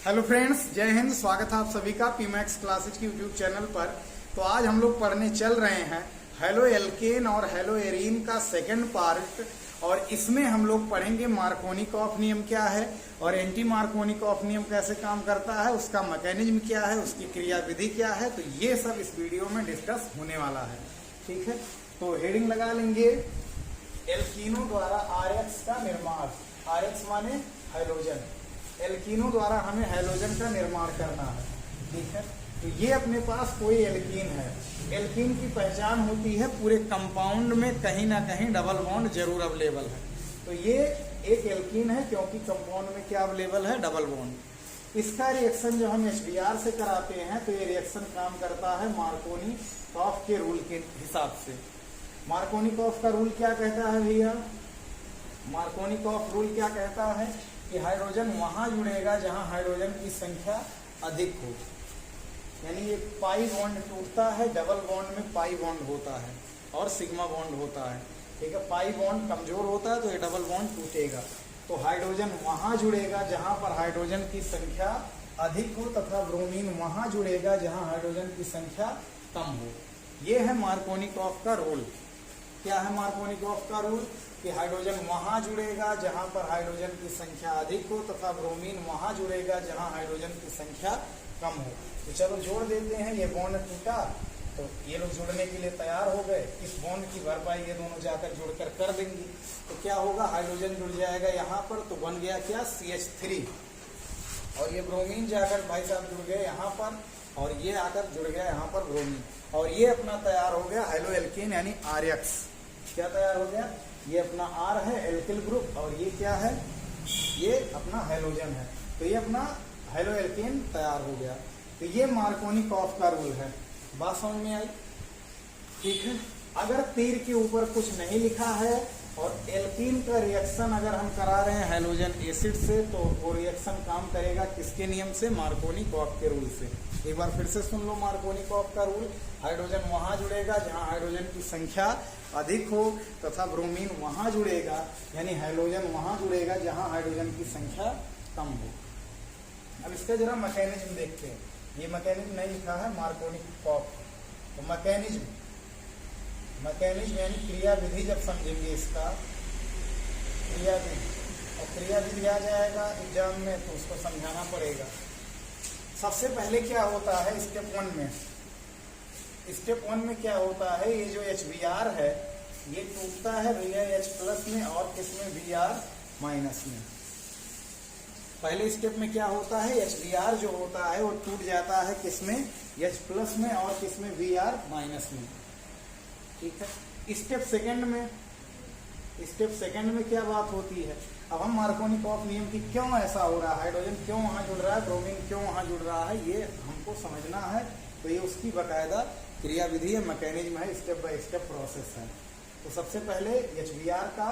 Hello friends, जय हिंद। स्वागत है आप सभी का पीमैक्स क्लासेज की यूट्यूब चैनल पर। तो आज हम लोग पढ़ने चल रहे हैं हेलो एल्केन और हेलो एरीन का सेकंड पार्ट, और इसमें हम लोग पढ़ेंगे मार्कोनिकॉफ नियम क्या है और एंटी मार्कोनिकॉफ नियम कैसे काम करता है, उसका मैकेनिज्म क्या है, उसकी क्रिया विधि क्या है। तो ये सब इस वीडियो में डिस्कस होने वाला है। ठीक है, तो हेडिंग लगा लेंगे एल्कीनों द्वारा आरएक्स का निर्माण। आरएक्स माने हाइड्रोजन। एल्कीनों द्वारा हमें हाइड्रोजन का निर्माण करना है। ठीक है, तो ये अपने पास कोई एल्कीन है। एल्कीन की पहचान होती है पूरे कंपाउंड में कहीं ना कहीं डबल बॉन्ड जरूर अवेलेबल है। तो ये एक एल्कीन है क्योंकि कंपाउंड में क्या अवेलेबल है, डबल बॉन्ड। इसका रिएक्शन जब हम HBr से कराते हैं तो ये रिएक्शन काम करता है मार्कोनिकॉफ के रूल के हिसाब से। मार्कोनिकॉफ का रूल क्या कहता है भैया? मार्कोनिकॉफ रूल क्या कहता है कि हाइड्रोजन वहां जुड़ेगा जहां हाइड्रोजन की संख्या अधिक हो। यानी ये पाई बॉन्ड टूटता है, डबल बॉन्ड में पाई बॉन्ड होता है और सिग्मा बॉन्ड होता है। ठीक है, पाई बॉन्ड कमजोर होता है तो ये डबल बॉन्ड टूटेगा। तो हाइड्रोजन वहां जुड़ेगा जहां पर हाइड्रोजन की संख्या अधिक हो तथा ब्रोमीन वहां जुड़ेगा जहां हाइड्रोजन की संख्या कम हो। ये है मार्कोनिकॉफ का रूल। क्या है मार्कोनिकॉफ का रूल? कि हाइड्रोजन वहां जुड़ेगा जहां पर हाइड्रोजन की संख्या अधिक हो तथा ब्रोमीन वहां जुड़ेगा जहां हाइड्रोजन की संख्या कम हो। तो चलो जोड़ देते हैं। ये बॉन्ड टूटा तो ये लोग जुड़ने के लिए तैयार हो गए। इस बॉन्ड की भरपाई ये दोनों जाकर जुड़कर कर देंगी। तो क्या होगा, हाइड्रोजन जुड़ जाएगा यहाँ पर, तो बन गया क्या, CH3। और ये ब्रोमीन जाकर भाई साहब जुड़ गए यहाँ पर, और ये आकर जुड़ गया यहाँ पर ब्रोमीन, और ये अपना तैयार हो गया हेलो एल्केन यानी RX। क्या तैयार हो गया? ये अपना R है, एल्किल ग्रुप, और ये क्या है, ये अपना हाइड्रोजन है। तो ये अपना हेलो एल्केन तैयार हो गया। तो ये मार्कोनिकॉफ का रूल है। बात समझ में आई? ठीक है, अगर तीर के ऊपर कुछ नहीं लिखा है और एल्कीन का रिएक्शन अगर हम करा रहे हैं हाइड्रोजन एसिड से, तो वो रिएक्शन काम करेगा किसके नियम से? मार्कोनिकॉफ के रूल से। एक बार फिर से सुन लो मार्कोनिकॉफ का रूल। हाइड्रोजन वहां जुड़ेगा जहां हाइड्रोजन की संख्या अधिक हो तथा ब्रोमीन वहां जुड़ेगा, यानी हाइड्रोजन वहां जुड़ेगा जहां हाइड्रोजन की संख्या कम हो। अब इसका जरा मैकेनिज्म देखते हैं। ये मैकेनिज्म नहीं लिखा है मार्कोनिकॉफ। तो मैकेनिज्म यानी क्रिया विधि जब समझेंगे इसका, क्रिया विधि, और क्रिया विधि आ जाएगा एग्जाम में तो उसको समझाना पड़ेगा। सबसे पहले क्या होता है स्टेप 1 में? स्टेप 1 में क्या होता है, ये जो HBr है ये टूटता है भैया H+ में और किसमें, Br- में। पहले स्टेप में क्या होता है, HBr जो होता है वो टूट जाता है किसमें, H+ में, और किसमें, Br- में। ठीक है, स्टेप सेकंड में क्या बात होती है? अब हम मार्कोनिकॉफ नियम की क्यों ऐसा हो रहा है, हाइड्रोजन क्यों वहां जुड़ रहा है, ब्रोमीन क्यों वहां जुड़ रहा है, ये हमको समझना है। तो ये उसकी बाकायदा क्रिया विधि है, मैकेनिज्म है, स्टेप बाय स्टेप प्रोसेस है। तो सबसे पहले HBr का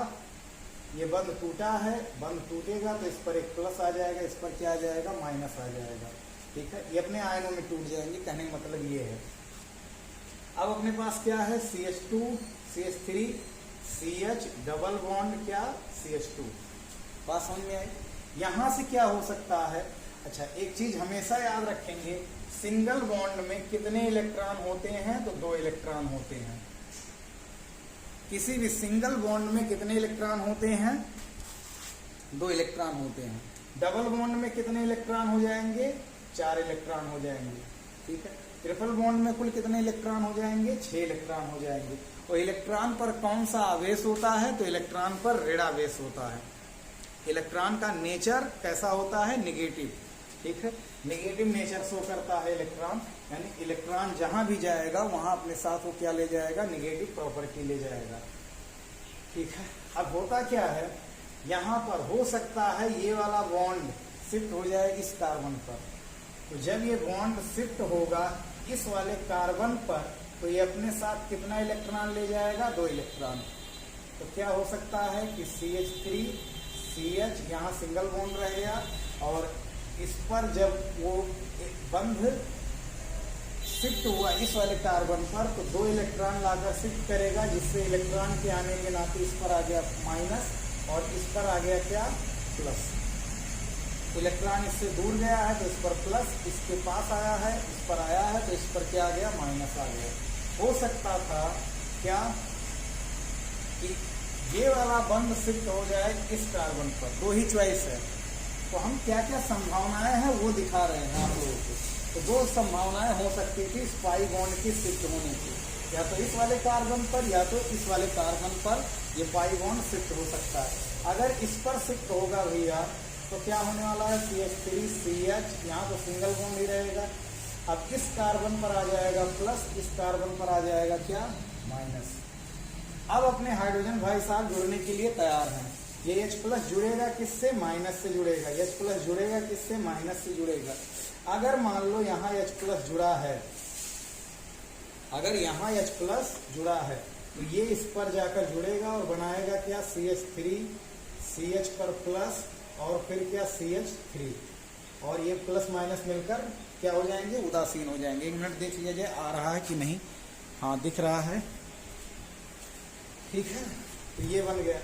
ये बंद टूटा है, बंद टूटेगा तो इस पर एक प्लस आ जाएगा, इस पर क्या आ जाएगा, माइनस आ जाएगा। ठीक है, ये अपने आयनों में टूट जाएंगे, कहने का मतलब ये है। अब अपने पास क्या है, CH2 CH3 CH double bond क्या, CH2। बात समझ में आई? यहां से क्या हो सकता है? अच्छा, एक चीज हमेशा याद रखेंगे, सिंगल बॉन्ड में कितने इलेक्ट्रॉन होते हैं? तो 2 इलेक्ट्रॉन होते हैं। किसी भी सिंगल बॉन्ड में कितने इलेक्ट्रॉन होते हैं? 2 इलेक्ट्रॉन होते हैं। डबल बॉन्ड में कितने इलेक्ट्रॉन हो जाएंगे? 4 इलेक्ट्रॉन हो जाएंगे। ठीक है, ट्रिपल बॉन्ड में कुल कितने इलेक्ट्रॉन हो जाएंगे? 6 इलेक्ट्रॉन हो जाएंगे। और इलेक्ट्रॉन पर कौन सा आवेश होता है? तो इलेक्ट्रॉन पर ऋण आवेश होता है। इलेक्ट्रॉन का नेचर कैसा होता है? नेगेटिव। ठीक है, नेगेटिव नेचर शो करता है इलेक्ट्रॉन, यानी इलेक्ट्रॉन जहां भी जाएगा वहां अपने साथ वो क्या ले जाएगा, नेगेटिव प्रॉपर्टी ले जाएगा। ठीक है, अब होता क्या है, यहां पर हो सकता है ये वाला बॉन्ड शिफ्ट हो जाए इस कार्बन पर। तो जब ये बॉन्ड शिफ्ट होगा इस वाले कार्बन पर, तो ये अपने साथ कितना इलेक्ट्रॉन ले जाएगा? 2 इलेक्ट्रॉन। तो क्या हो सकता है कि CH3 CH यहाँ सिंगल बॉन्ड रहेगा, और इस पर जब वो बंध शिफ्ट हुआ इस वाले कार्बन पर, तो 2 इलेक्ट्रॉन लाकर शिफ्ट करेगा, जिससे इलेक्ट्रॉन के आने के नाते इस पर आ गया माइनस और इस पर आ गया क्या, प्लस। तो क्या हो सकता है कि CH3 CH यहाँ सिंगल बॉन्ड रहेगा और इस पर जब वो बंध शिफ्ट हुआ इस वाले कार्बन पर, तो 2 इलेक्ट्रॉन लाकर शिफ्ट करेगा, जिससे इलेक्ट्रॉन के आने के नाते इस पर आ गया माइनस और इस पर आ गया क्या, प्लस। इलेक्ट्रॉन इससे दूर गया है तो इस पर प्लस, इसके पास आया है, इस पर आया है तो इस पर क्या आ गया, माइनस आ गया। हो सकता था क्या कि ये वाला बंद शिफ्ट हो जाए इस कार्बन पर, दो ही चॉइस है। तो हम क्या क्या संभावनाएं हैं वो दिखा रहे हैं आप लोगों को। तो दो संभावनाएं हो सकती थी इस पाई बॉन्ड की शिफ्ट होने की, या तो इस वाले कार्बन पर या तो इस वाले कार्बन पर ये पाई बॉन्ड शिफ्ट हो सकता है। अगर इस पर शिफ्ट होगा भैया तो क्या होने वाला है, CH3CH, यहाँ तो सिंगल बॉन्ड ही रहेगा। अब इस कार्बन पर आ जाएगा प्लस, इस कार्बन पर आ जाएगा क्या, माइनस। अब अपने हाइड्रोजन भाई साहब जुड़ने के लिए तैयार हैं। ये H प्लस जुड़ेगा किससे, माइनस से जुड़ेगा। H प्लस जुड़ेगा किससे, माइनस से जुड़ेगा। अगर मान लो यहाँ H प्लस जुड़ा है, अगर यहाँ H प्लस जुड़ा है तो ये इस पर जाकर जुड़ेगा और बनाएगा क्या, CH3, CH पर प्लस और फिर क्या, CH3, और ये प्लस माइनस मिलकर क्या हो जाएंगे, उदासीन हो जाएंगे। एक मिनट देख लीजिए आ रहा है कि नहीं, हाँ दिख रहा है, ठीक है। तो ये बन गया।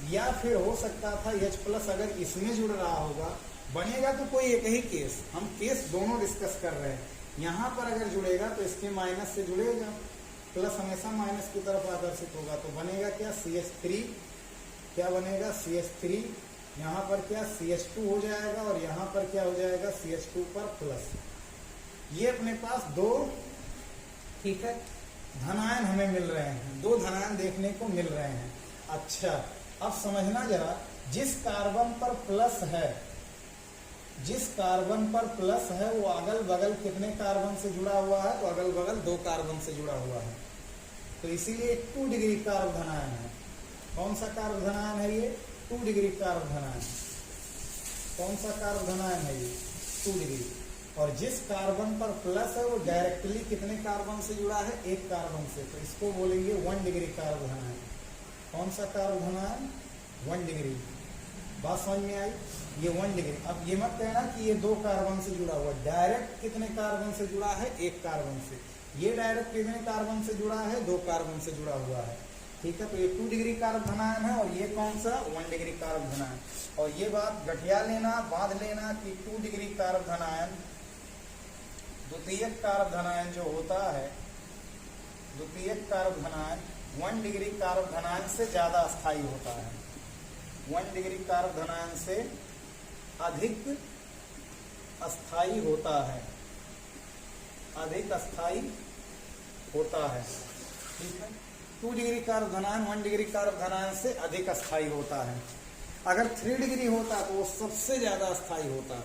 या फिर हो सकता था H प्लस अगर इसमें जुड़ रहा होगा, बनेगा तो कोई एक ही केस, हम केस दोनों डिस्कस कर रहे हैं। यहाँ पर अगर जुड़ेगा तो इसके माइनस से जुड़ेगा, प्लस हमेशा माइनस की तरफ आकर्षित होगा, तो बनेगा क्या, CH3, क्या बनेगा, CH3, यहाँ पर क्या CH2 हो जाएगा और यहाँ पर क्या हो जाएगा, CH2 पर प्लस। ये अपने पास दो, ठीक है, धनायन हमें मिल रहे हैं, दो धनायन देखने को मिल रहे हैं। अच्छा अब समझना जरा, जिस कार्बन पर प्लस है, जिस कार्बन पर प्लस है वो अगल बगल कितने कार्बन से जुड़ा हुआ है, तो अगल बगल दो कार्बन से जुड़ा हुआ है। तो इसीलिए 2 डिग्री कार्ब धनायन है। कौन सा कार्ब धनायन है ये, 2 डिग्री कार्ब धनायन। कौन सा कार्ब धनायन है ये, 2 डिग्री। और जिस कार्बन पर प्लस है वो डायरेक्टली कितने कार्बन से जुड़ा है, एक कार्बन से, तो इसको बोलेंगे 1 डिग्री कार्ब धनायन। कौन सा कार्ब धनायन, 1 डिग्री। बात समझ में आई, ये 1 डिग्री। अब ये मत कहना कि ये दो कार्बन से जुड़ा हुआ, डायरेक्ट कितने कार्बन से जुड़ा है, एक कार्बन से। ये डायरेक्ट कितने कार्बन से जुड़ा है, दो कार्बन से जुड़ा हुआ है, ठीक है। तो ये 2 डिग्री कार्ब धनायन है और ये कौन सा, 1 डिग्री कार्ब धनायन। और ये बात गठिया लेना, बांध लेना कि 2 डिग्री कार्ब धनायन, द्वितीयक कार्ब धनायन जो होता है, द्वितीयक कार्ब धनायन 1 डिग्री कार्ब धनायन से ज्यादा अस्थायी होता है। 1 डिग्री कार्ब धनायन से अधिक अस्थायी होता है, अधिक अस्थायी होता है, ठीक है। 2 डिग्री कार्ब धनायन 1 डिग्री कार्ब धनायन से अधिक अस्थायी होता है। अगर 3 डिग्री होता तो वो सबसे ज्यादा अस्थायी होता।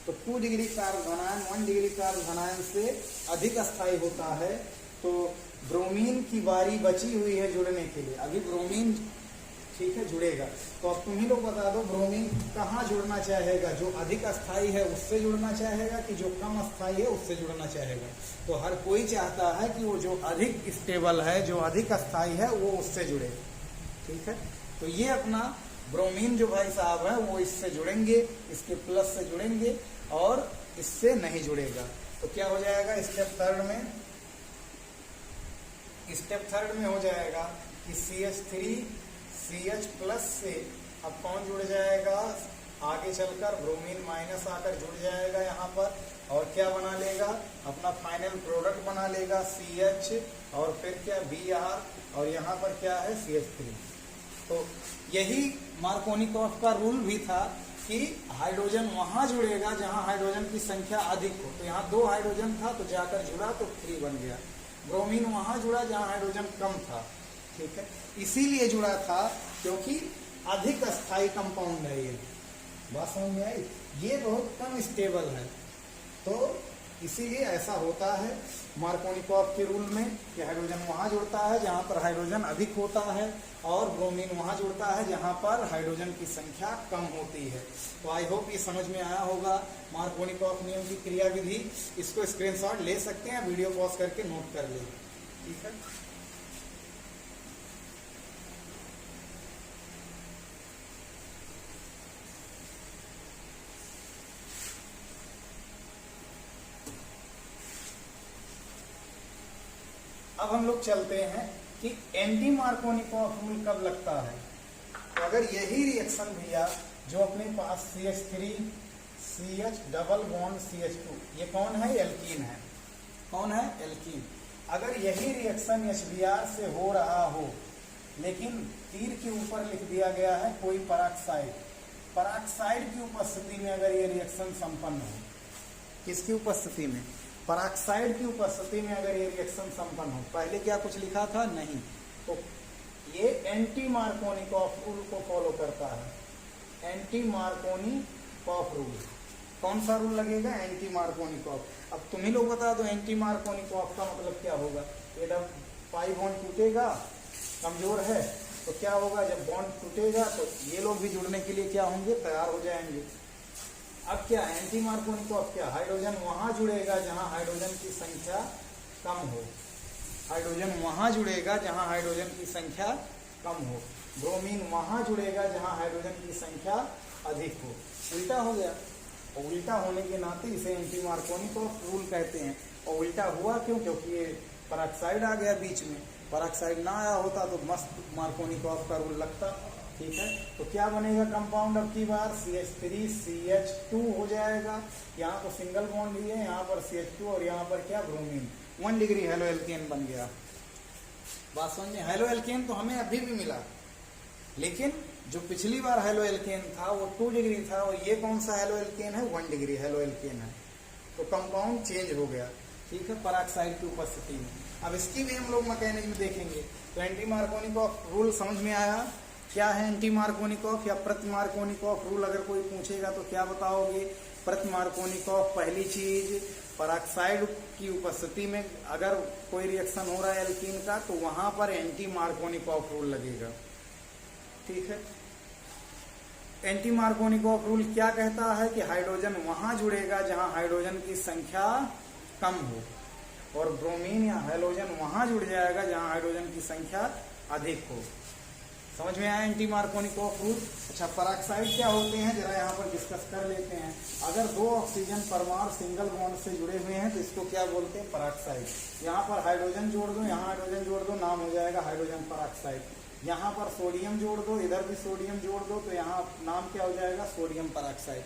तो 2 डिग्री कार्ब धनायन 1 डिग्री कार्ब धनायन से अधिक अस्थायी होता है। तो ब्रोमीन की बारी बची हुई है जुड़ने के लिए, अभी ब्रोमीन, ठीक है, जुड़ेगा। तो अब तुम ही लोग बता दो, ब्रोमीन कहाँ जुड़ना चाहेगा, जो अधिक अस्थायी है उससे जुड़ना चाहेगा कि जो कम अस्थायी है उससे जुड़ना चाहेगा। तो हर कोई चाहता है कि वो जो अधिक स्टेबल है, जो अधिक अस्थायी है, वो उससे जुड़े, ठीक है। तो ये अपना ब्रोमीन जो भाई साहब है वो इससे जुड़ेंगे, इसके प्लस से जुड़ेंगे और इससे नहीं जुड़ेगा। तो क्या हो जाएगा, स्टेप थर्ड में हो जाएगा कि CH3 CH प्लस से अब कौन जुड़ जाएगा, आगे चलकर ब्रोमीन माइनस आकर जुड़ जाएगा यहाँ पर, और क्या बना लेगा, अपना फाइनल प्रोडक्ट बना लेगा CH, और फिर क्या Br, और यहाँ पर क्या है CH3। तो यही मार्कोनिकॉफ का रूल भी था कि हाइड्रोजन वहां जुड़ेगा जहां हाइड्रोजन की संख्या अधिक हो। तो यहाँ 2 हाइड्रोजन था तो जाकर जुड़ा तो 3 बन गया। ब्रोमीन वहां जुड़ा जहां हाइड्रोजन कम था, ठीक है। इसीलिए जुड़ा था क्योंकि अधिक अस्थायी कंपाउंड है ये। बात समझ में आई, ये बहुत कम स्टेबल है, तो इसीलिए ऐसा होता है मार्कोनिकॉफ के रूल में कि हाइड्रोजन वहां जुड़ता है जहां पर हाइड्रोजन अधिक होता है और ब्रोमीन वहां जुड़ता है जहां पर हाइड्रोजन की संख्या कम होती है। तो आई होप ये समझ में आया होगा मार्कोनिकॉफ नियम की क्रियाविधि। इसको स्क्रीनशॉट ले सकते हैं, वीडियो पॉज करके नोट कर ले, ठीक है। अब हम लोग चलते हैं कि एंटी मार्कोनिकॉफ रूल कब लगता है। तो अगर यही रिएक्शन भैया जो अपने पास CH3 CH double bond CH2, ये कौन है? एल्कीन है। कौन है? एल्कीन। अगर यही रिएक्शन HBr से हो रहा हो, लेकिन तीर के ऊपर लिख दिया गया है कोई पराक्साइड, पराक्साइड की उपस्थिति में अगर ये रिएक्शन संपन्न हो, किसकी उपस्थिति में? पराक्साइड की उपस्थिति में अगर ये रिएक्शन संपन्न हो, पहले क्या कुछ लिखा था? नहीं, तो ये एंटी मार्कोनिकॉफ रूल को फॉलो करता है। Anti Markovnikov rule. कौन सा रूल लगेगा? Anti Markovnikov. अब तुम ही लोग बता दो एंटी मार्कोनिकॉफ का मतलब क्या होगा? ये जब पाई बॉन्ड टूटेगा, कमजोर है, तो क्या होगा? जब बॉन्ड टूटेगा तो ये लोग भी जुड़ने के लिए क्या होंगे? तैयार हो जाएंगे। अब क्या एंटी मार्कोनिकॉफ क्या? हाइड्रोजन वहां जुड़ेगा जहां हाइड्रोजन की संख्या कम हो। हाइड्रोजन वहां जुड़ेगा जहां हाइड्रोजन की संख्या कम हो। ब्रोमीन वहां जुड़ेगा जहां हाइड्रोजन की संख्या अधिक हो। उल्टा हो गया, और उल्टा होने के नाते इसे एंटी मार्कोनिकॉफ रूल कहते हैं। और उल्टा हुआ क्यों? क्योंकि ये पराक्साइड आ गया बीच में। पराक्साइड ना आया होता तो मस्त मार्कोनिकॉफ का रूल लगता। ठीक है, तो क्या बनेगा कंपाउंड? अब की बार CH3CH2 हो जाएगा। यहाँ तो सिंगल बॉन्ड ही है, यहाँ पर CH2 और यहाँ पर क्या? ब्रोमीन। 1 डिग्री हेलो एल्केन बन गया। बात समझे? हेलो एल्केन तो हमें अभी भी मिला, लेकिन जो पिछली बार हेलो एल्केन था वो 2 डिग्री था, और ये कौन सा हेलो एल्केन है? 1 डिग्री हेलो एल्केन है। तो कंपाउंड चेंज हो गया। ठीक है, पराक्साइड की उपस्थिति में। अब इसकी भी हम लोग मैकेनिज्म देखेंगे। तो एंटी मार्कोनिकॉफ रूल समझ में आया? क्या है एंटी मार्कोनिकॉफ या प्रति मार्कोनिकॉफ रूल? अगर कोई पूछेगा तो क्या बताओगे? प्रति मार्कोनिकॉफ, पहली चीज, पराक्साइड की उपस्थिति में अगर कोई रिएक्शन हो रहा है एल्कीन का, तो वहां पर एंटी मार्कोनिकॉफ रूल लगेगा। ठीक है, एंटी मार्कोनिकॉफ रूल क्या कहता है? कि हाइड्रोजन वहां जुड़ेगा जहां हाइड्रोजन की संख्या कम हो, और ब्रोमीन या हैलोजन वहां जुड़ जाएगा जहां हाइड्रोजन की संख्या अधिक हो। समझ में आया एंटी मार्कोनिकॉफ रूल? अच्छा, पराक्साइड क्या होते हैं जरा यहाँ पर डिस्कस कर लेते हैं। अगर 2 ऑक्सीजन परमाणु सिंगल बॉन्ड से जुड़े हुए हैं तो इसको क्या बोलते हैं? पराक्साइड। यहाँ पर हाइड्रोजन जोड़ दो, यहाँ हाइड्रोजन जोड़ दो, नाम हो जाएगा हाइड्रोजन पराक्साइड। यहाँ पर सोडियम जोड़ दो, इधर भी सोडियम जोड़ दो, तो यहाँ नाम क्या हो जाएगा? Sodium peroxide.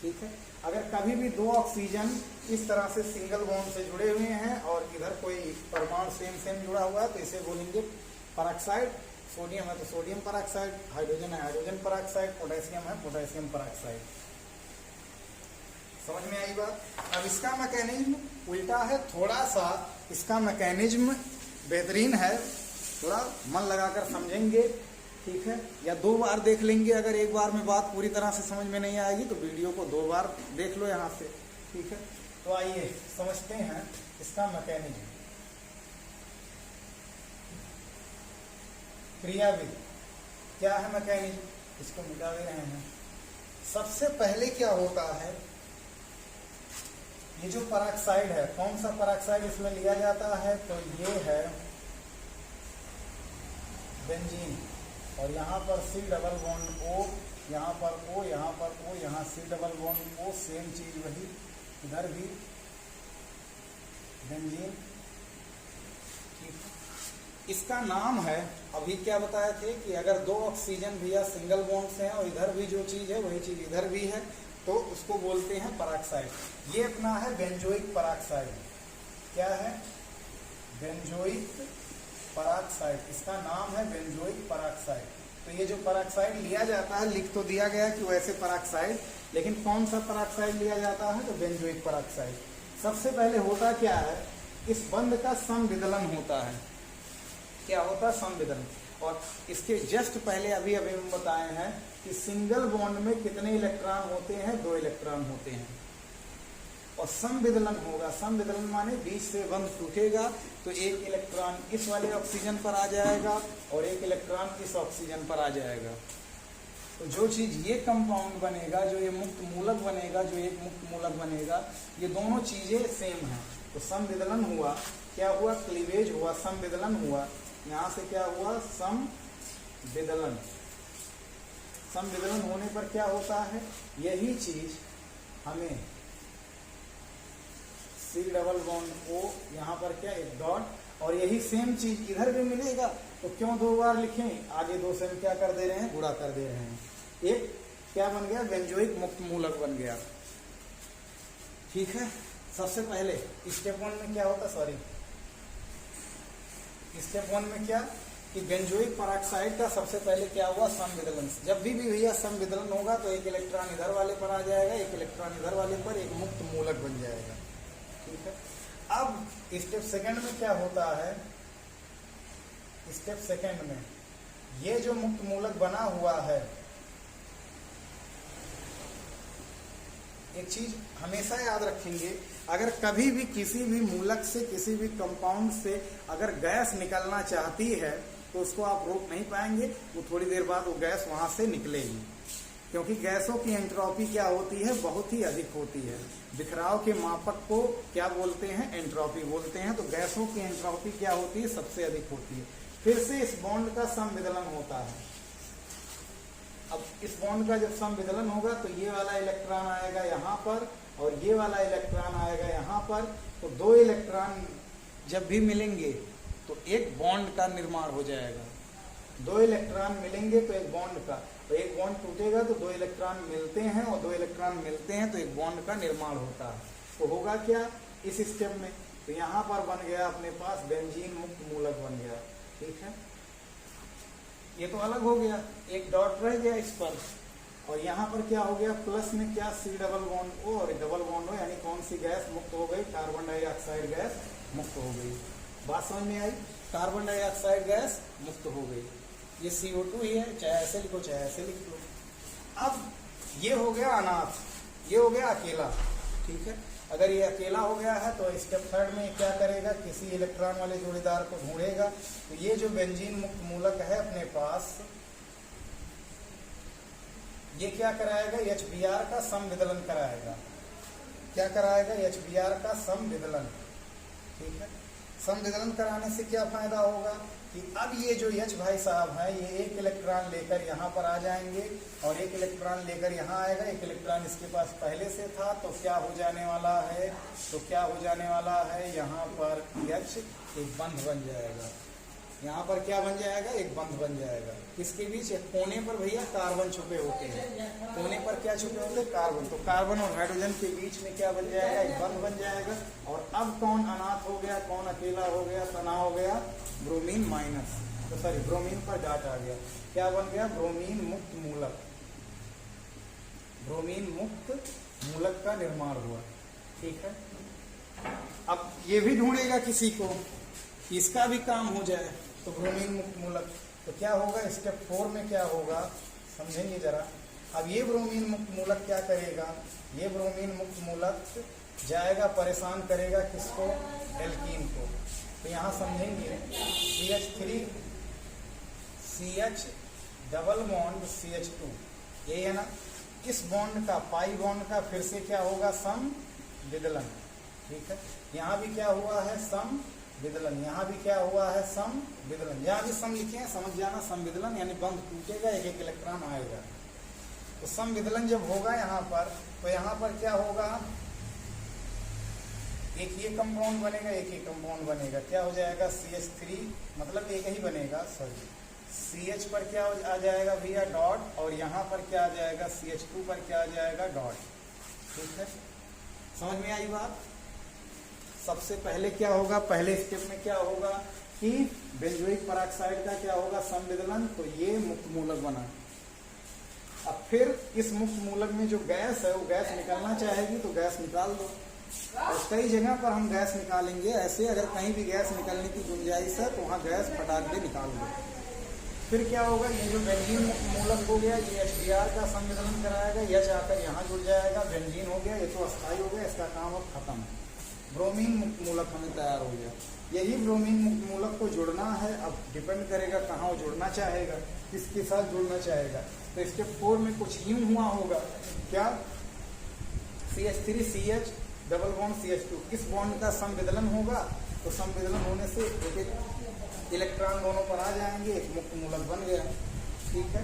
ठीक है, अगर कभी भी 2 ऑक्सीजन इस तरह से सिंगल बॉन्ड से जुड़े हुए हैं और इधर कोई परमाणु सेम जुड़ा हुआ है तो इसे बोलेंगे पराक्साइड। सोडियम है तो सोडियम पराक्साइड, हाइड्रोजन है हाइड्रोजन पराक्साइड, पोटेशियम है पोटेशियम पराक्साइड। समझ में आई बात? अब इसका मैकेनिज्म उल्टा है, थोड़ा सा इसका मैकेनिज्म बेहतरीन है, थोड़ा मन लगाकर समझेंगे। ठीक है, या 2 बार देख लेंगे। अगर एक बार में बात पूरी तरह से समझ में नहीं आएगी तो वीडियो को 2 बार देख लो यहाँ से। ठीक है, तो आइए समझते हैं इसका मैकेनिज्म। क्रियाविधि क्या है? मैकेनिज्म, इसको मिटा दे रहे हैं। सबसे पहले क्या होता है? ये जो पराक्साइड है, कौन सा पराक्साइड इसमें लिया जाता है? तो ये है बेंजीन, और यहाँ पर C डबल बॉन्ड O, यहाँ पर O, यहाँ पर O, यहाँ C double bond O, same चीज वही, इधर भी बेंजीन। इसका नाम है, अभी क्या बताए थे कि अगर 2 ऑक्सीजन भी या सिंगल बॉन्ड से हैं और इधर भी जो चीज है वही चीज इधर भी है, तो उसको बोलते हैं पराक्साइड। ये अपना है बेंजोइक पराक्साइड। क्या है? Benzoic peroxide. इसका नाम है बेंजोइक पराक्साइड। तो ये जो पराक्साइड लिया जाता है, लिख तो दिया गया कि वैसे पराक्साइड, लेकिन कौन सा पराक्साइड लिया जाता है? तो बेंजोइक पराक्साइड। सबसे पहले होता क्या है? इस बंध का संविदलन होता है। क्या होता है? संविदलन। और इसके जस्ट पहले अभी हम बताए हैं कि सिंगल बॉन्ड में कितने इलेक्ट्रॉन होते हैं? 2 इलेक्ट्रॉन होते हैं। और संविदलन होगा, संविदलन माने बीच से बंध टूटेगा तो 1 इलेक्ट्रॉन इस वाले ऑक्सीजन पर आ जाएगा और 1 इलेक्ट्रॉन इस ऑक्सीजन पर आ जाएगा। तो जो चीज ये कंपाउंड बनेगा, जो ये मुक्त मूलक बनेगा, जो एक मुक्त मूलक बनेगा, ये दोनों चीजें सेम हैं। तो संविदलन हुआ, क्या हुआ? क्लीवेज हुआ, संविदलन हुआ। यहाँ से क्या हुआ? संविदलन। संविदलन होने पर क्या होता है? यही चीज हमें C डबल बॉन्ड O, यहाँ पर क्या? एक डॉट, और यही सेम चीज इधर भी मिलेगा। तो क्यों 2 बार लिखें? आगे 2 से हम क्या कर दे रहे हैं? गुणा कर दे रहे हैं। एक क्या बन गया? बेंजोइक मुक्त मूलक बन गया। ठीक है। सबसे पहले स्टेप 1 में क्या होता, सॉरी स्टेप 1 में क्या कि बेंजोइक पेरोक्साइड का सबसे पहले क्या हुआ, समविदलन। जब भी भैया समविदलन होगा तो एक इलेक्ट्रॉन इधर वाले पर आ जाएगा, एक इलेक्ट्रॉन इधर वाले पर, एक मुक्त मूलक बन जाएगा। ठीक है। अब स्टेप सेकंड में क्या होता है, स्टेप सेकंड में ये जो मुक्त मूलक बना हुआ है, एक चीज हमेशा याद रखेंगे, अगर कभी भी किसी भी मूलक से, किसी भी कंपाउंड से अगर गैस निकलना चाहती है तो उसको आप रोक नहीं पाएंगे, वो थोड़ी देर बाद वो गैस वहां से निकलेगी, क्योंकि गैसों की एंट्रोपी क्या होती है, बहुत ही अधिक होती है। बिखराव के मापक को क्या बोलते हैं, एंट्रोपी बोलते हैं। तो गैसों की एंट्रोपी क्या होती है, सबसे अधिक होती है। फिर से इस बॉन्ड का समविदलन होता है। अब इस बॉन्ड का जब समविदलन होगा तो ये वाला इलेक्ट्रॉन आएगा यहाँ पर और ये वाला इलेक्ट्रॉन आएगा यहाँ पर। तो दो इलेक्ट्रॉन जब भी मिलेंगे तो एक बॉन्ड का निर्माण हो जाएगा। दो इलेक्ट्रॉन मिलेंगे तो एक बॉन्ड का, तो एक बॉन्ड टूटेगा तो दो इलेक्ट्रॉन मिलते हैं और दो इलेक्ट्रॉन मिलते हैं तो एक बॉन्ड का निर्माण होता है। तो होगा क्या इस स्टेप में, तो यहाँ पर बन गया अपने पास बेंजीन मुक्त मूलक बन गया। ठीक है, ये तो अलग हो गया, एक डॉट रह गया इस पर, और यहाँ पर क्या हो गया, प्लस में क्या सी डबल बॉन्ड ओ और डबल बॉन्ड हो, यानी कौन सी गैस मुक्त हो गई, कार्बन डाइऑक्साइड गैस मुक्त हो गई। बात समझ में आई, कार्बन डाइऑक्साइड गैस मुक्त हो गई। ये CO2 ही है, चाहे ऐसे लिखो चाहे ऐसे लिख लो। अब ये हो गया अनाथ, ये हो गया अकेला। ठीक है, अगर ये अकेला हो गया है तो स्टेप थर्ड में क्या करेगा, किसी इलेक्ट्रॉन वाले जोड़ीदार को ढूंढेगा। तो ये जो बेंजीन मुक्त मूलक है अपने पास, ये क्या कराएगा, HBr का समविदलन कराएगा। क्या कराएगा, HBr का समविदलन। ठीक है, समविदलन कराने से क्या फायदा होगा कि अब ये जो H भाई साहब है, ये एक इलेक्ट्रॉन लेकर यहाँ पर आ जाएंगे और एक इलेक्ट्रॉन लेकर यहाँ आएगा। एक इलेक्ट्रॉन इसके पास पहले से था, तो क्या हो जाने वाला है, तो क्या हो जाने वाला है, यहाँ पर H एक बंध बन जाएगा। यहाँ पर क्या बन जाएगा, एक बंध बन जाएगा। किसके बीच, कोने पर भैया कार्बन छुपे होते हैं, कोने पर क्या छुपे होते हैं, कार्बन। तो कार्बन और हाइड्रोजन के बीच में क्या बन जाएगा, एक बंध बन जाएगा। और अब कौन अनाथ हो गया, कौन अकेला हो गया, तना हो गया, ब्रोमीन माइनस, तो सॉरी ब्रोमीन पर डॉट आ गया। क्या बन गया, ब्रोमीन मुक्त मूलक। ब्रोमीन मुक्त मूलक का निर्माण हुआ। ठीक है, अब ये भी ढूंढेगा किसी को, इसका भी काम हो जाए, तो ब्रोमीन मुक्त मूलक। तो क्या होगा, स्टेप 4 में क्या होगा, समझेंगे जरा। अब ये ब्रोमीन मुक्त मूलक क्या करेगा, ये ब्रोमीन मुक्त मूलक जाएगा परेशान करेगा किसको, एल्कीन को। तो यहाँ समझेंगे, CH3 CH double bond CH2, ये है ना, इस बॉन्ड का, पाई बॉन्ड का फिर से क्या होगा, समविदलन। ठीक है, यहाँ भी क्या हुआ है, समविदलन, यहाँ भी क्या हुआ है, समविदलन। यहाँ भी सम लिखे हैं, समझ जाना, समविदलन यानी बंध टूटेगा, एक एक इलेक्ट्रॉन आएगा। तो समविदलन जब होगा यहाँ पर, तो यहाँ पर क्या होगा, एक ये कंपाउंड बनेगा, एक ही कंपाउंड बनेगा। क्या हो जाएगा, CH3, मतलब एक ही बनेगा, सॉरी CH पर क्या आ जाएगा भैया, डॉट, और यहाँ पर क्या आ जाएगा, CH2 पर क्या आ जाएगा, डॉट। ठीक है, समझ में आई बात। सबसे पहले क्या होगा, पहले स्टेप में क्या होगा कि बेंजोइक पेरोक्साइड का क्या होगा, समविदलन। तो ये मुक्त मूलक बना। अब फिर इस मुक्त मूलक में जो गैस है, वो गैस निकलना चाहेगी तो गैस निकाल दो। और कई जगह पर हम गैस निकालेंगे, ऐसे अगर कहीं भी गैस निकलने की गुंजाइश है तो वहाँ गैस फटाक दे निकाल दो। फिर क्या होगा, ये जो बेंजीन मुक्त मूलक हो गया, ये HBr का समविदलन कराएगा, यह आकर यहाँ जुड़ जाएगा, बेंजीन हो गया, ये तो अस्थायी हो गया, इसका काम अब खत्म है। ब्रोमीन मुक्त मूलक हमें तैयार हो गया। यही ब्रोमीन मुक्त मूलक को जुड़ना है, अब डिपेंड करेगा कहाँ वो जुड़ना चाहेगा, किसके साथ जुड़ना चाहेगा। तो स्टेप 4 में कुछ यूं हुआ होगा, क्या, CH3 CH double bond CH2, इस बॉन्ड का समविदलन होगा। तो समविदलन होने से एक एक इलेक्ट्रॉन दोनों पर आ जाएंगे, एक मुक्त मूलक बन गया। ठीक है,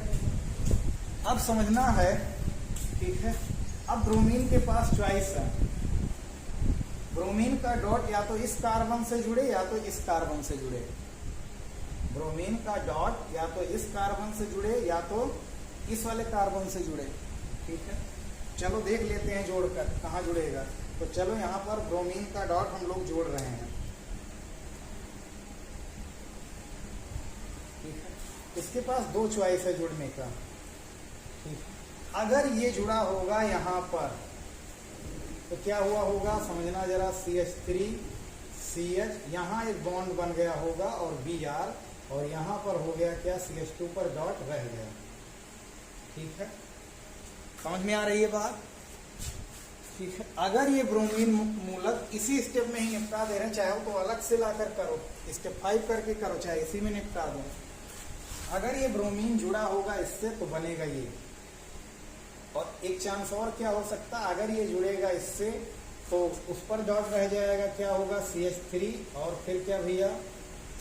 अब समझना है। ठीक है, अब ब्रोमीन के पास चॉइस है, ब्रोमीन का डॉट या तो इस कार्बन से जुड़े या तो इस कार्बन से जुड़े। ब्रोमीन का डॉट या तो इस कार्बन से जुड़े या तो इस वाले कार्बन से जुड़े। ठीक है, चलो देख लेते हैं जोड़कर कहाँ जुड़ेगा। तो चलो यहाँ पर ब्रोमीन का डॉट हम लोग जोड़ रहे हैं। ठीक है, इसके पास दो चॉइस है जुड़ने का। ठीक है, अगर ये जुड़ा होगा यहाँ पर तो क्या हुआ होगा समझना जरा, CH3CH, यहाँ एक बॉन्ड बन गया होगा और Br, और यहाँ पर हो गया क्या, CH2 पर डॉट रह गया। ठीक है, समझ में आ रही है बात। ठीक है, अगर ये ब्रोमीन मुक्त मूलक इसी स्टेप में ही निपटा दे रहे हैं, चाहे तो अलग से लाकर करो, स्टेप 5 करके करो, चाहे इसी में निपटा दो। अगर ये ब्रोमीन जुड़ा होगा इससे तो बनेगा ये। और एक चांस और क्या हो सकता है, अगर ये जुड़ेगा इससे तो उस पर डॉट रह जाएगा, क्या होगा CH3 और फिर क्या भैया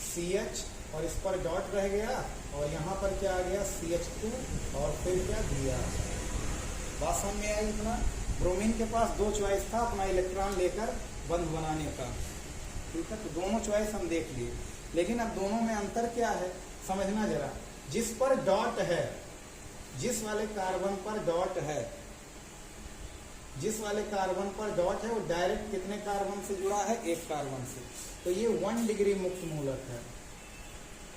CH, और इस पर डॉट रह गया और यहाँ पर क्या आ गया CH2 और फिर क्या Br। बात समझ में आई इतना। ब्रोमीन के पास दो चॉइस था अपना इलेक्ट्रॉन लेकर बंध बनाने का। ठीक है, तो दोनों चॉइस हम देख लिए, लेकिन अब दोनों में अंतर क्या है समझना जरा। जिस पर डॉट है, जिस वाले कार्बन पर डॉट है, जिस वाले कार्बन पर डॉट है वो डायरेक्ट कितने कार्बन से जुड़ा है, एक कार्बन से, तो ये 1 डिग्री मुक्त मूलक है।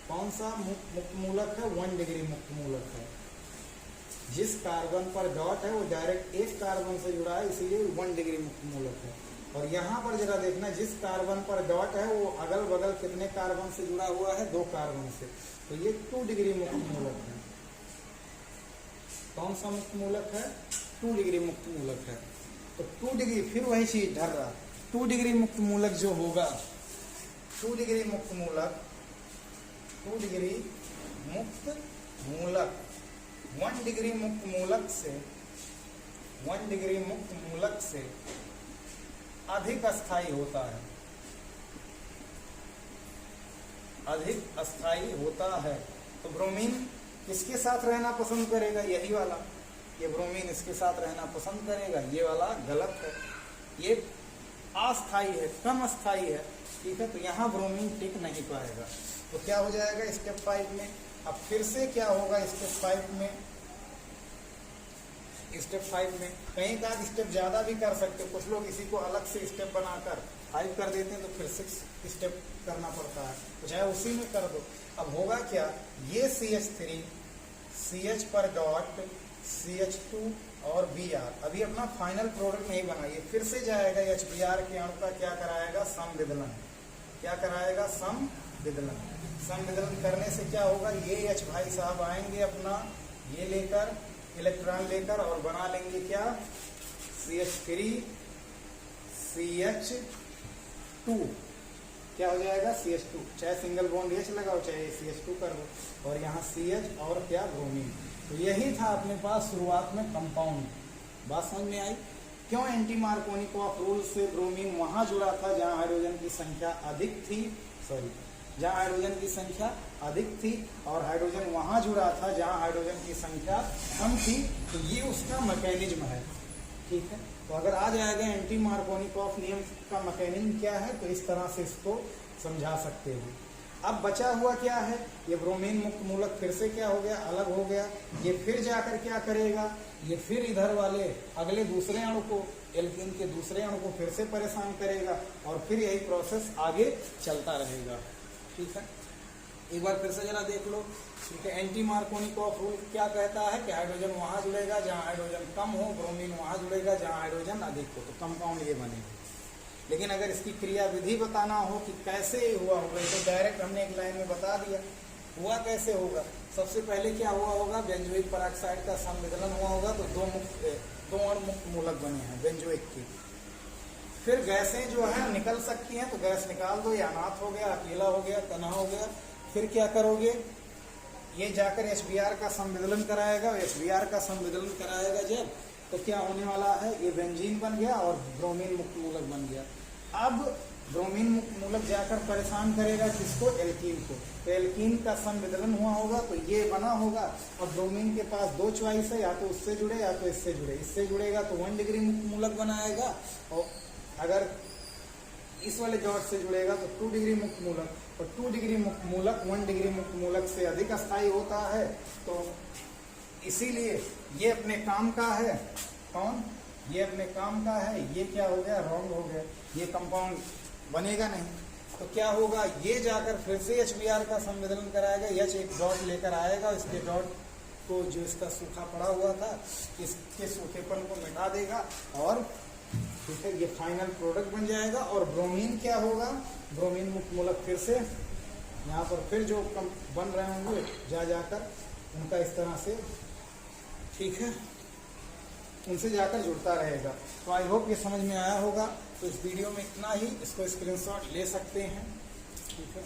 कौन सा मुक्त मूलक है, 1 डिग्री मुक्त मूलक है। जिस कार्बन पर डॉट है वो डायरेक्ट एक कार्बन से जुड़ा है, इसीलिए 1 डिग्री मुक्त मूलक है। और यहाँ पर जरा देखना, जिस कार्बन पर डॉट है वो अगल बगल कितने कार्बन से जुड़ा हुआ है, 2 कार्बन से, तो ये 2 डिग्री मुक्त मूलक है। कौन सा मुक्त मूलक है, 2 डिग्री मुक्त मूलक है। तो 2 डिग्री, फिर वही चीज ढर रहा, 2 डिग्री मुक्त मूलक जो होगा, 2 डिग्री मुक्त मूलक, 2 डिग्री मुक्त मूलक 1 डिग्री मुक्त मूलक से, 1 डिग्री मुक्त मूलक से अधिक अस्थायी होता है, अधिक अस्थायी होता है। तो ब्रोमीन किसके साथ रहना पसंद करेगा, यही वाला, ये ब्रोमीन इसके साथ रहना पसंद करेगा, ये वाला गलत है, ये अस्थायी है, कम अस्थायी है। ठीक है, तो यहाँ ब्रोमीन टिक नहीं पाएगा। तो क्या हो जाएगा स्टेप 5 में। अब फिर से क्या होगा स्टेप 5 में, स्टेप 5 में कहीं का स्टेप ज्यादा भी कर सकते, कुछ लोग इसी को अलग से स्टेप बनाकर 5 कर देते हैं, तो फिर 6 स्टेप करना पड़ता है, तो चाहे उसी में कर दो। अब होगा क्या, ये CH3 CH पर डॉट CH2 और Br, अभी अपना फाइनल प्रोडक्ट नहीं बना, ये फिर से जाएगा HBr के अणु का क्या कराएगा, समविदलन। क्या कराएगा, समविदलन। समविदलन करने से क्या होगा, ये H भाई साहब आएंगे अपना ये लेकर, इलेक्ट्रॉन लेकर, और बना लेंगे क्या, CH3 CH2, क्या हो जाएगा CH2, चाहे सिंगल बॉन्ड H लगाओ चाहे CH2 कर दो, और यहाँ CH और क्या, ब्रोमीन। तो यही था अपने पास शुरुआत में कंपाउंड। बात समझ में आई। क्यों एंटी मार्कोनिकॉफ रूल से ब्रोमीन वहां जुड़ा था जहां हाइड्रोजन की संख्या अधिक थी, जहां हाइड्रोजन की संख्या अधिक थी, और हाइड्रोजन वहां जुड़ा था जहां हाइड्रोजन की संख्या कम थी। तो ये उसका मैकेनिज्म है। ठीक है, तो अगर आ जाएगा एंटी मार्कोनिकॉफ नियम का मैकेनिज्म क्या है, तो इस तरह से इसको समझा सकते हैं। अब बचा हुआ क्या है, ये ब्रोमीन मुक्त मूलक फिर से क्या हो गया, अलग हो गया। ये फिर जाकर क्या करेगा, ये फिर इधर वाले अगले दूसरे अणु को, एल्कीन के दूसरे अणु को फिर से परेशान करेगा, और फिर यही प्रोसेस आगे चलता रहेगा। ठीक है, एक बार फिर से जरा देख लो। ठीक है, एंटी मार्कोनिकॉफ रूल क्या कहता है कि हाइड्रोजन वहां जुड़ेगा जहां हाइड्रोजन कम हो, ब्रोमीन वहां जुड़ेगा जहां हाइड्रोजन अधिक हो, तो कंपाउंड ये बनेगा। लेकिन अगर इसकी क्रिया विधि बताना हो कि कैसे हुआ होगा, तो डायरेक्ट हमने एक लाइन में बता दिया। हुआ कैसे होगा, सबसे पहले क्या हुआ होगा, बेंजोइक पेरोक्साइड का संविदलन हुआ होगा, तो दो अणु मुक्त मूलक बने हैं बेंजोइक की। फिर गैसें जो है निकल सकती हैं, तो गैस निकाल दो, या अनाथ हो गया, अकेला हो गया, तना हो गया। फिर क्या करोगे, ये जाकर HBr का संविदलन कराएगा, HBr का संविदलन कराएगा जब, तो क्या होने वाला है, ये बेंजीन बन गया और ब्रोमीन मुक्त मूलक बन गया। अब ब्रोमीन मुक्त मूलक जाकर परेशान करेगा किसको, एल्कीन को, तो एल्कीन का संविदलन हुआ होगा, तो ये बना होगा। अब ब्रोमीन के पास दो चॉइस है, या तो उससे जुड़े या तो इससे जुड़े। इससे जुड़ेगा तो 1 डिग्री मुक्त मूलक बनाएगा, और अगर इस वाले डॉट से जुड़ेगा तो 2 डिग्री मुक्त मूलक, और 2 डिग्री मुक्त मूलक 1 डिग्री मुक्त मूलक से अधिक अस्थायी होता है। तो इसीलिए ये अपने काम का है, कौन, ये अपने काम का है, ये क्या हो गया, रॉन्ग हो गया, ये कंपाउंड बनेगा नहीं। तो क्या होगा, ये जाकर फिर से HBr का संवेदन कराएगा, H एक डॉट लेकर आएगा, इसके डॉट को जो इसका सूखा पड़ा हुआ था इसके सूखेपन को मिटा देगा और ठीक है, ये फाइनल प्रोडक्ट बन जाएगा। और ब्रोमीन क्या होगा, ब्रोमीन मुक्त मूलक फिर से यहाँ पर फिर जो बन रहे होंगे जाकर उनका इस तरह से ठीक है उनसे जाकर जुड़ता रहेगा। तो आई होप ये समझ में आया होगा। तो इस वीडियो में इतना ही, इसको स्क्रीनशॉट ले सकते हैं, ठीक है।